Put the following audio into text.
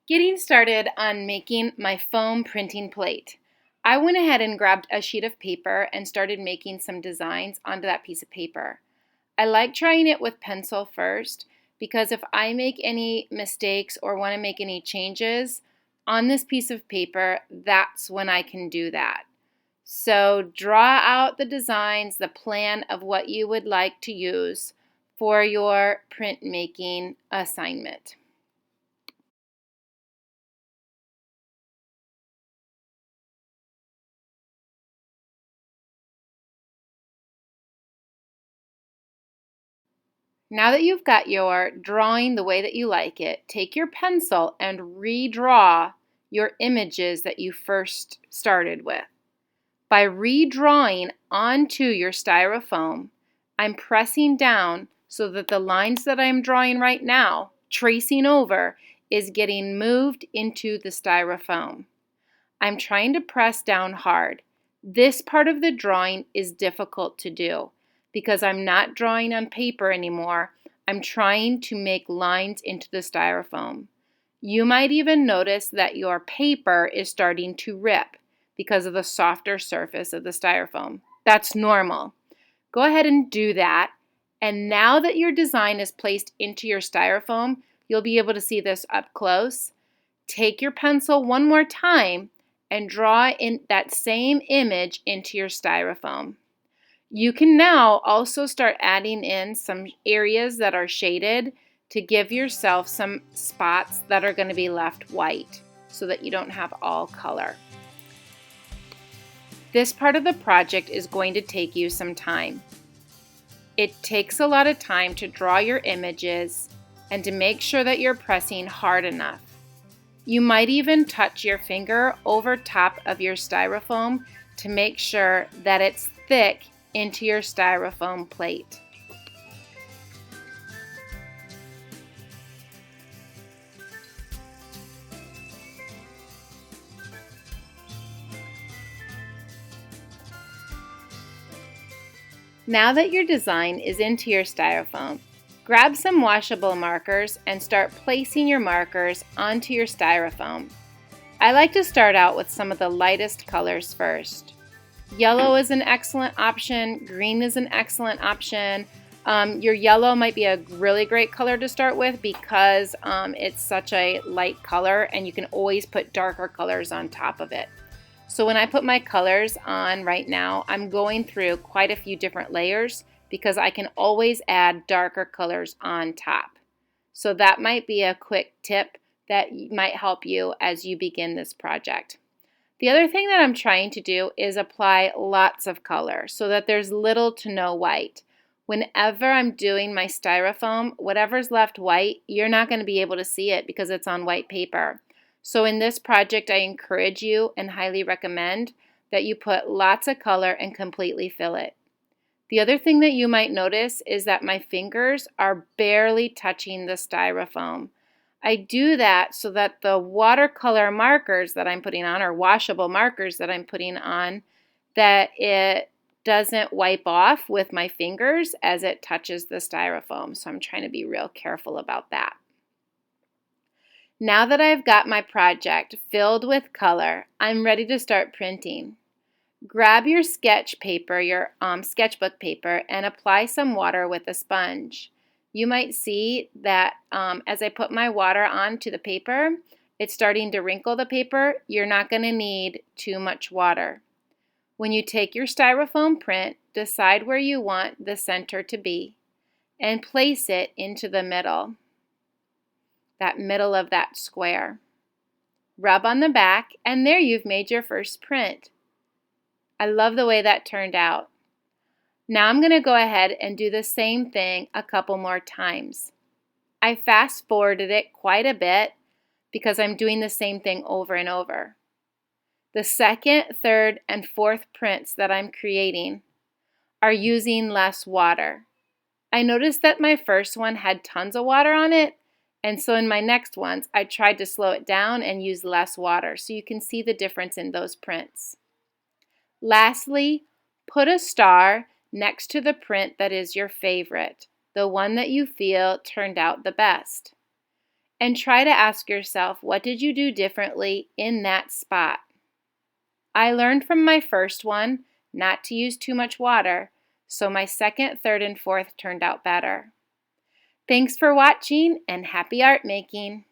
Getting started on making my foam printing plate. I went ahead and grabbed a sheet of paper and started making some designs onto that piece of paper. I like trying it with pencil first because if I make any mistakes or want to make any changes on this piece of paper, that's when I can do that. So draw out the designs, the plan of what you would like to use for your printmaking assignment. Now that you've got your drawing the way that you like it, take your pencil and redraw your images that you first started with. By redrawing onto your styrofoam, I'm pressing down so that the lines that I'm drawing right now, tracing over, is getting moved into the styrofoam. I'm trying to press down hard. This part of the drawing is difficult to do because I'm not drawing on paper anymore. I'm trying to make lines into the styrofoam. You might even notice that your paper is starting to rip because of the softer surface of the styrofoam. That's normal. Go ahead and do that. And now that your design is placed into your styrofoam, you'll be able to see this up close. Take your pencil one more time and draw in that same image into your styrofoam. You can now also start adding in some areas that are shaded to give yourself some spots that are going to be left white so that you don't have all color. This part of the project is going to take you some time. It takes a lot of time to draw your images and to make sure that you're pressing hard enough. You might even touch your finger over top of your styrofoam to make sure that it's thick into your styrofoam plate. Now that your design is into your styrofoam, grab some washable markers and start placing your markers onto your styrofoam. I like to start out with some of the lightest colors first. Yellow is an excellent option. Green is an excellent option. Your yellow might be a really great color to start with because it's such a light color and you can always put darker colors on top of it. So when I put my colors on right now, I'm going through quite a few different layers because I can always add darker colors on top. So that might be a quick tip that might help you as you begin this project. The other thing that I'm trying to do is apply lots of color so that there's little to no white. Whenever I'm doing my styrofoam, whatever's left white, you're not going to be able to see it because it's on white paper. So in this project, I encourage you and highly recommend that you put lots of color and completely fill it. The other thing that you might notice is that my fingers are barely touching the styrofoam. I do that so that the watercolor markers that I'm putting on, or washable markers that I'm putting on, that it doesn't wipe off with my fingers as it touches the styrofoam. So I'm trying to be real careful about that. Now that I've got my project filled with color, I'm ready to start printing. Grab your sketch paper, your sketchbook paper, and apply some water with a sponge. You might see that as I put my water onto the paper, it's starting to wrinkle the paper. You're not going to need too much water. When you take your styrofoam print, decide where you want the center to be and place it into the middle, that middle of that square. Rub on the back, and there you've made your first print. I love the way that turned out. Now I'm going to go ahead and do the same thing a couple more times. I fast forwarded it quite a bit because I'm doing the same thing over and over. The second, third, and fourth prints that I'm creating are using less water. I noticed that my first one had tons of water on it, and so in my next ones, I tried to slow it down and use less water, so you can see the difference in those prints. Lastly, put a star next to the print that is your favorite, the one that you feel turned out the best. and try to ask yourself, what did you do differently in that spot? I learned from my first one not to use too much water, so my second, third, and fourth turned out better. Thanks for watching and happy art making!